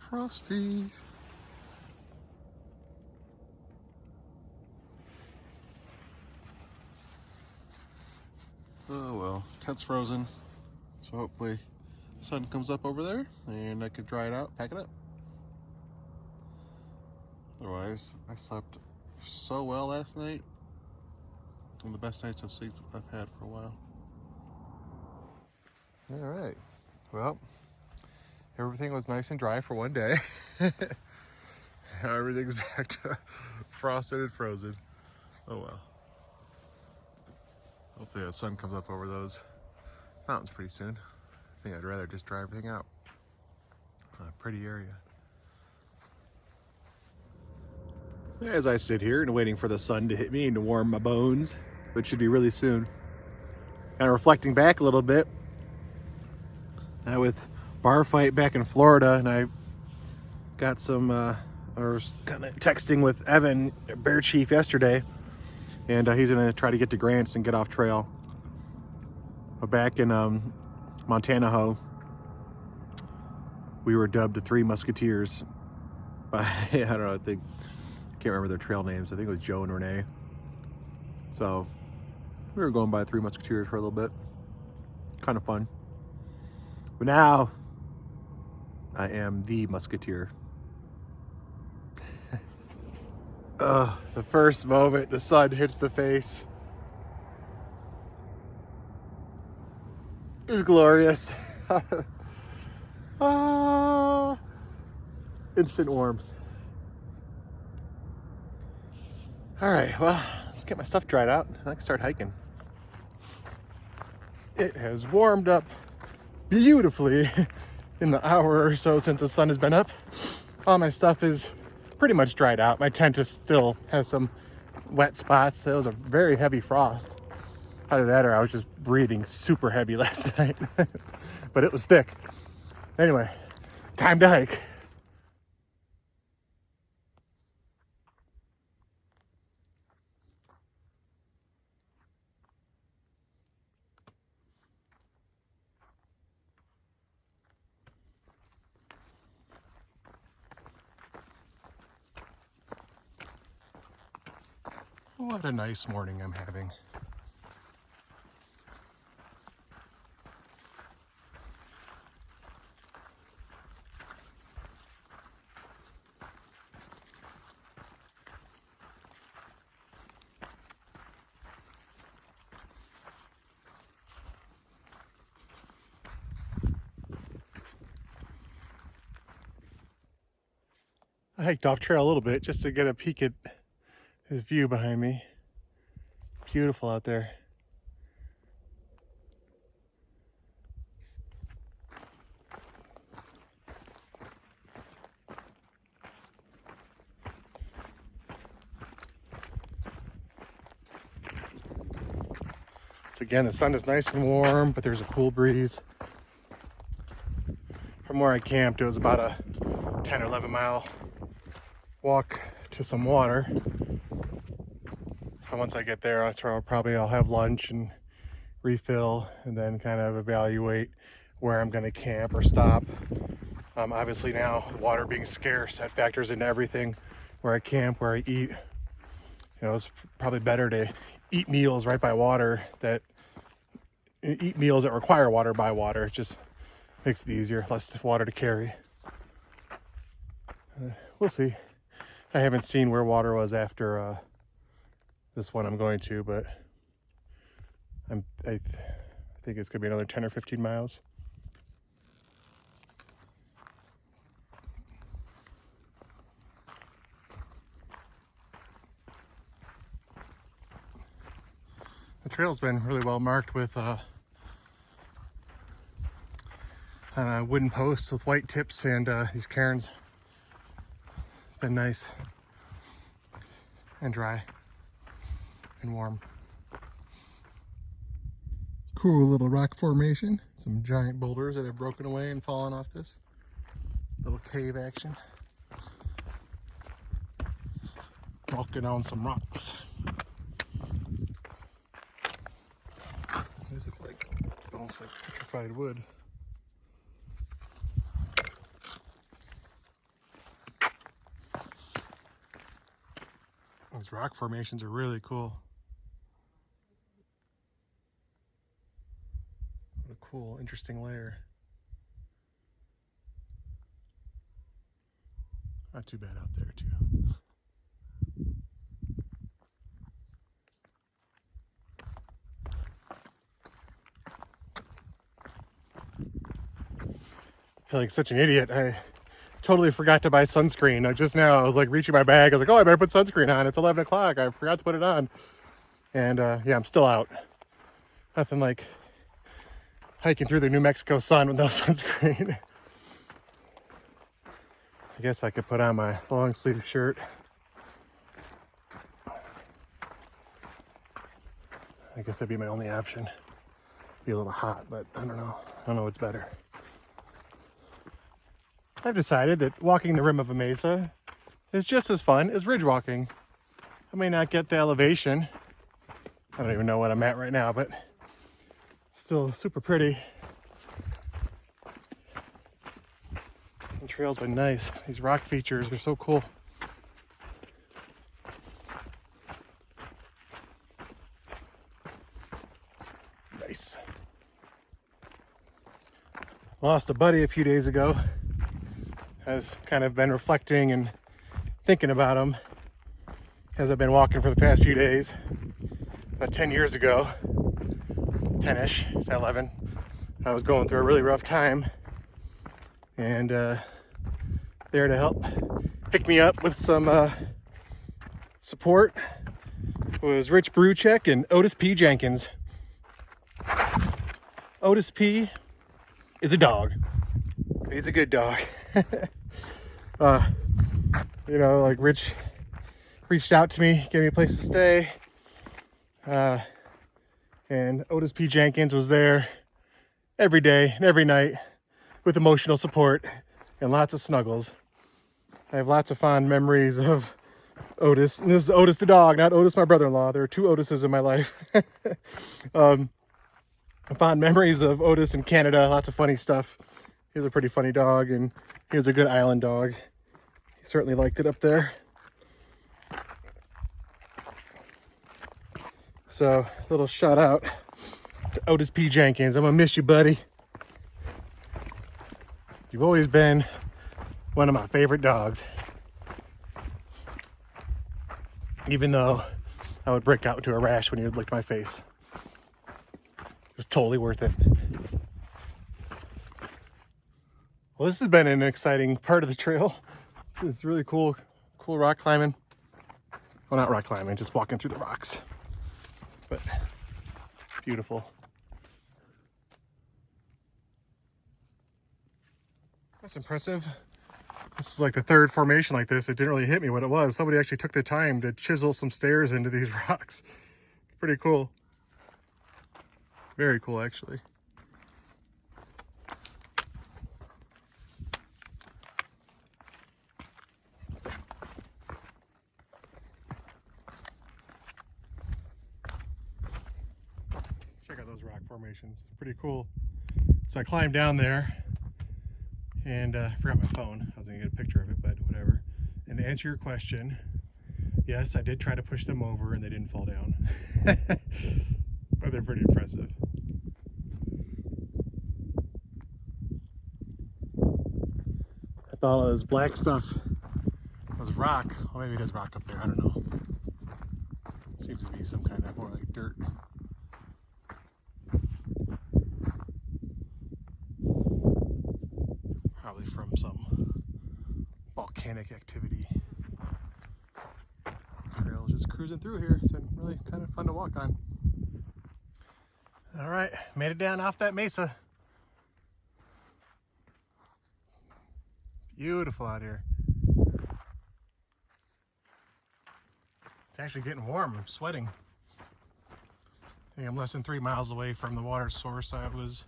Frosty. Oh well, tent's frozen. So hopefully the sun comes up over there and I could dry it out, pack it up. Otherwise, I slept so well last night. One of the best nights of sleep I've had for a while. All right, well, everything was nice and dry for one day. Now everything's back to frosted and frozen. Oh well. Hopefully the sun comes up over those mountains pretty soon. I think I'd rather just dry everything out. A pretty area. As I sit here and waiting for the sun to hit me and to warm my bones, which should be really soon. Kind of reflecting back a little bit. Now with bar fight back in Florida, and I got some, I was kind of texting with Evan, Bear Chief, yesterday, and he's gonna try to get to Grants and get off trail. But back in Montana, we were dubbed the Three Musketeers by, I don't know, I can't remember their trail names. I think it was Joe and Renee. So we were going by Three Musketeers for a little bit. Kind of fun. But now I am the Musketeer. The first moment the sun hits the face is glorious. Instant warmth. All right, well, let's get my stuff dried out and I can start hiking. It has warmed up beautifully in the hour or so since the sun has been up. All my stuff is pretty much dried out. My tent is still has some wet spots. It was a very heavy frost. Either that or I was just breathing super heavy last night. But it was thick. Anyway, time to hike. What a nice morning I'm having. I hiked off trail a little bit just to get a peek at his view behind me. Beautiful out there. So again, the sun is nice and warm, but there's a cool breeze. From where I camped, it was about a 10 or 11 mile walk to some water. So once I get there, that's where I'll have lunch and refill and then kind of evaluate where I'm going to camp or stop. Obviously now, water being scarce, that factors into everything. Where I camp, where I eat. You know, it's probably better to eat meals right by water eat meals that require water by water. It just makes it easier, less water to carry. We'll see. I haven't seen where water was after this one I'm going to, but I think it's gonna be another 10 or 15 miles. The trail's been really well marked with wooden posts with white tips and these cairns. It's been nice and dry and warm. Cool little rock formation. Some giant boulders that have broken away and fallen off this. Little cave action. Walking on some rocks. These look like almost like petrified wood. Those rock formations are really cool. What a cool, interesting layer. Not too bad out there, too. I feel like such an idiot. I totally forgot to buy sunscreen. Just now, I was like reaching my bag. I was like, oh, I better put sunscreen on. It's 11 o'clock. I forgot to put it on. And yeah, I'm still out. Nothing like hiking through the New Mexico sun with no sunscreen. I guess I could put on my long sleeve shirt. I guess that'd be my only option. Be a little hot, but I don't know. I don't know what's better. I've decided that walking the rim of a mesa is just as fun as ridge walking. I may not get the elevation. I don't even know what I'm at right now, but still super pretty. The trail's been nice. These rock features are so cool. Nice. Lost a buddy a few days ago. I've kind of been reflecting and thinking about him as I've been walking for the past few days. About 10 years ago, 10-ish, 11, I was going through a really rough time, and there to help pick me up with some support was Rich Bruchek and Otis P. Jenkins. Otis P. is a dog. He's a good dog. You know, like Rich reached out to me, gave me a place to stay. And Otis P. Jenkins was there every day and every night with emotional support and lots of snuggles. I have lots of fond memories of Otis. And this is Otis the dog, not Otis my brother-in-law. There are two Otises in my life. Fond memories of Otis in Canada, lots of funny stuff. He was a pretty funny dog, and he was a good island dog. He certainly liked it up there. So, a little shout out to Otis P. Jenkins. I'm gonna miss you, buddy. You've always been one of my favorite dogs. Even though I would break out into a rash when you would lick my face. It was totally worth it. Well, this has been an exciting part of the trail. It's really cool rock climbing. Well, not rock climbing, just walking through the rocks. But beautiful. That's impressive. This is like the third formation like this. It didn't really hit me what it was. Somebody actually took the time to chisel some stairs into these rocks. Pretty cool. Very cool, actually. Check out those rock formations. Pretty cool. So I climbed down there and I forgot my phone. I was gonna get a picture of it, but whatever. And to answer your question, yes, I did try to push them over and they didn't fall down. But they're pretty impressive. I thought all this black stuff was rock. Well, maybe it is rock up there, I don't know. Seems to be some kind of more like dirt. Probably from some volcanic activity. Trail just cruising through here. It's been really kind of fun to walk on. All right, made it down off that mesa. Beautiful out here. It's actually getting warm. I'm sweating. I think I'm less than 3 miles away from the water source I was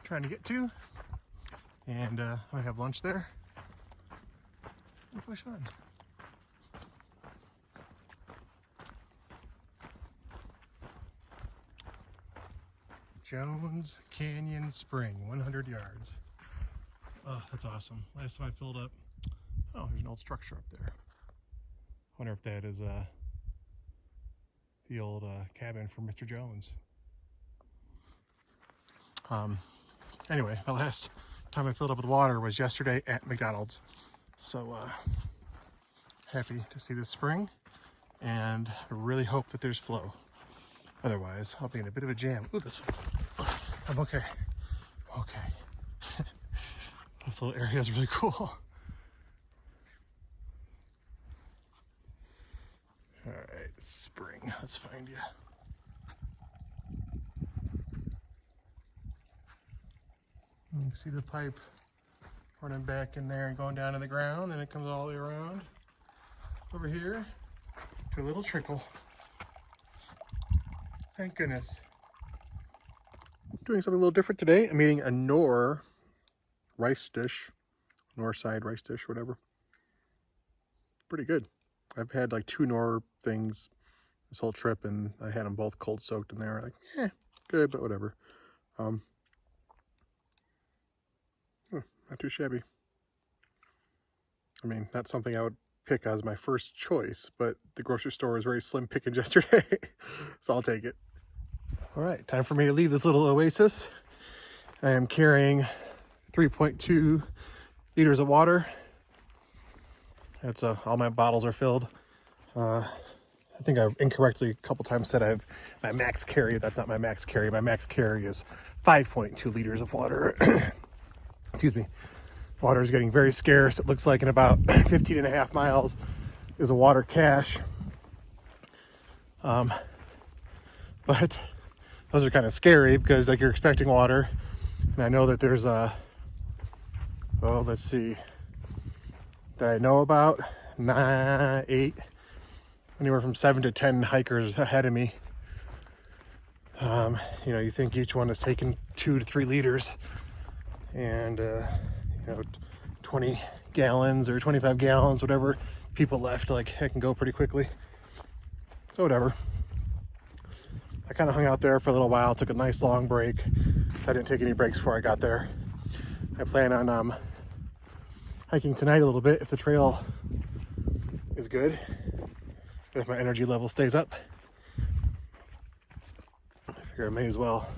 trying to get to. And I have lunch there. And push on. Jones Canyon Spring, 100 yards. Oh, that's awesome. Last time I filled up, oh, there's an old structure up there. Wonder if that is the old cabin for Mr. Jones. Anyway, the last time I filled up with water was yesterday at McDonald's. So happy to see this spring, and I really hope that there's flow. Otherwise, I'll be in a bit of a jam. Ooh, I'm okay. Okay. This little area is really cool. All right, spring. Let's find you. You can see the pipe running back in there and going down to the ground, and it comes all the way around over here to a little trickle. Thank goodness. Doing something a little different today. I'm eating a Knorr rice dish, Knorr side rice dish, whatever. Pretty good. I've had like 2 Knorr things this whole trip, and I had them both cold soaked, and they were like, good, but whatever. Not too shabby. I mean, not something I would pick as my first choice, but the grocery store was very slim pickings yesterday, so I'll take it. All right, time for me to leave this little oasis. I am carrying 3.2 liters of water. That's all my bottles are filled. I think I've incorrectly a couple times said I have my max carry. That's not my max carry. My max carry is 5.2 liters of water. Excuse me. Water is getting very scarce. It looks like in about 15 and a half miles is a water cache. But those are kind of scary because like you're expecting water. And I know that there's let's see, that I know about 8, anywhere from 7 to 10 hikers ahead of me. You think each one is taking 2 to 3 liters. And 20 gallons or 25 gallons, whatever people left, like I can go pretty quickly. So whatever. I kind of hung out there for a little while, took a nice long break. I didn't take any breaks before I got there. I plan on hiking tonight a little bit if the trail is good, if my energy level stays up. I figure I may as well.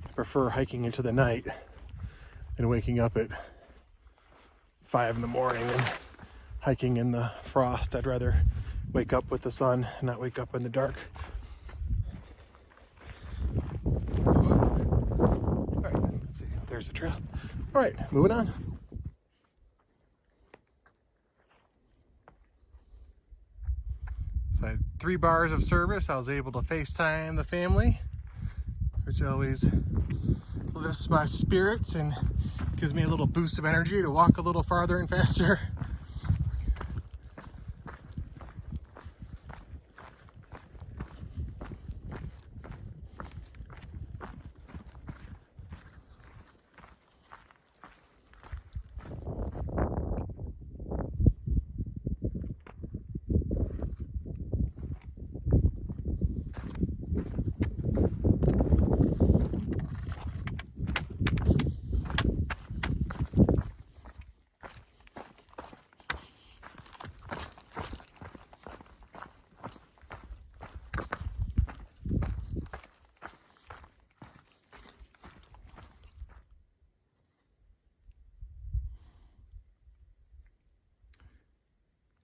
I prefer hiking into the night and waking up at 5 in the morning and hiking in the frost. I'd rather wake up with the sun and not wake up in the dark. All right, let's see. There's the trail. All right, moving on. So I had 3 bars of service. I was able to FaceTime the family, which always lifts my spirits and gives me a little boost of energy to walk a little farther and faster.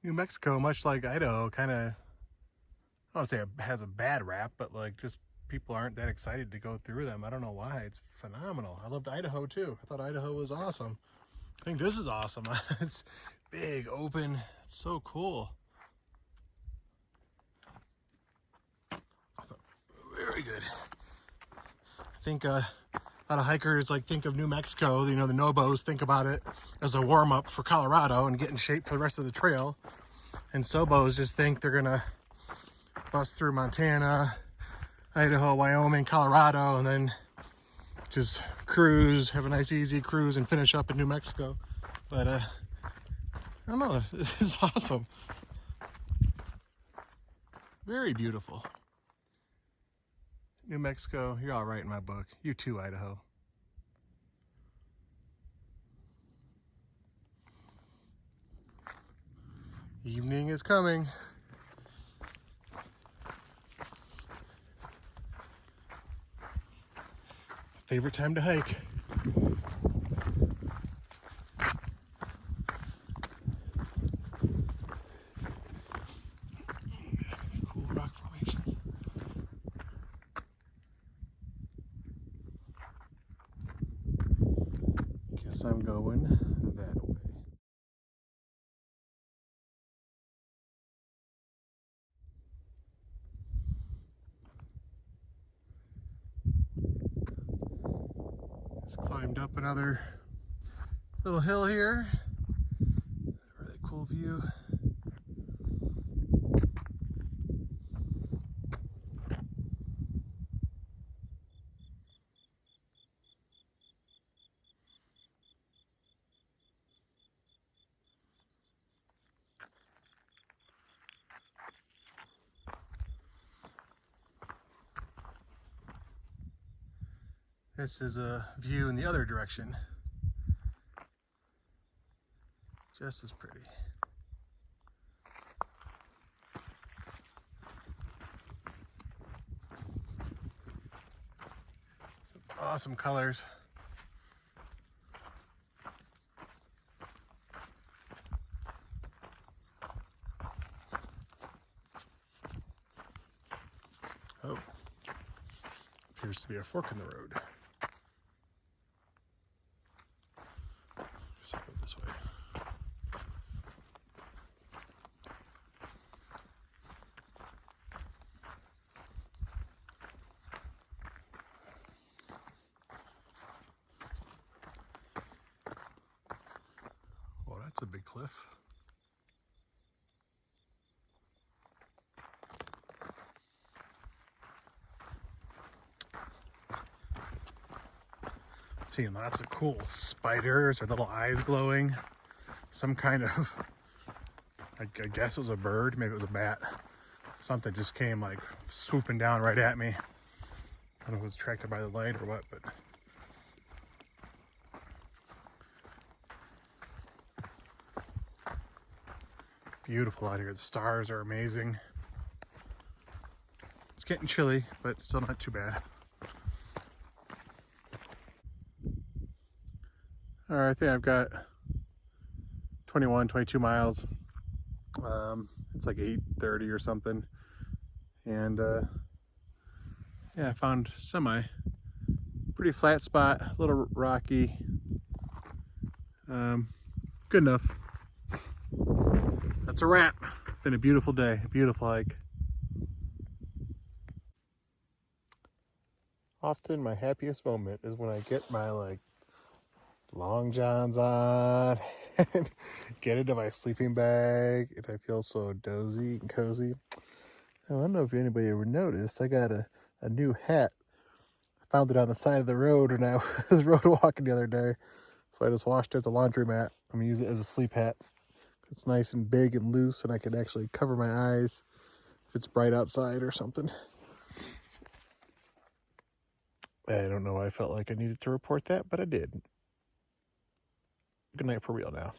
New Mexico, much like Idaho, kind of, I don't say it has a bad rap, but like just people aren't that excited to go through them. I don't know why. It's phenomenal. I loved Idaho too. I thought Idaho was awesome. I think this is awesome. It's big, open. It's so cool. Very good. I think a lot of hikers like think of New Mexico, the Nobos think about it as a warm-up for Colorado and get in shape for the rest of the trail. And Sobos just think they're gonna bust through Montana, Idaho, Wyoming, Colorado, and then just cruise, have a nice easy cruise and finish up in New Mexico. But I don't know, this is awesome. Very beautiful. New Mexico, you're all right in my book. You too, Idaho. Evening is coming. Favorite time to hike. Cool rock formations. Guess I'm going that way. Just climbed up another little hill here. Really cool view. This is a view in the other direction. Just as pretty. Some awesome colors. Oh, appears to be a fork in the road. Let's go this way. Well, that's a big cliff. Seeing lots of cool spiders or little eyes glowing. Some kind of, I guess it was a bird, maybe it was a bat. Something just came like swooping down right at me. I don't know if it was attracted by the light or what, but beautiful out here. The stars are amazing. It's getting chilly, but still not too bad. All right, I think I've got 22 miles. It's like 8:30 or something. And yeah, I found pretty flat spot, a little rocky. Good enough. That's a wrap. It's been a beautiful day, a beautiful hike. Often my happiest moment is when I get my long johns on and get into my sleeping bag and I feel so dozy and cozy. I don't know if anybody ever noticed, I got a new hat. I found it on the side of the road when I was road walking the other day. So I just washed it at the laundromat. I'm gonna use it as a sleep hat. It's nice and big and loose and I can actually cover my eyes if it's bright outside or something. I don't know why I felt like I needed to report that, but I did. Good night for real now.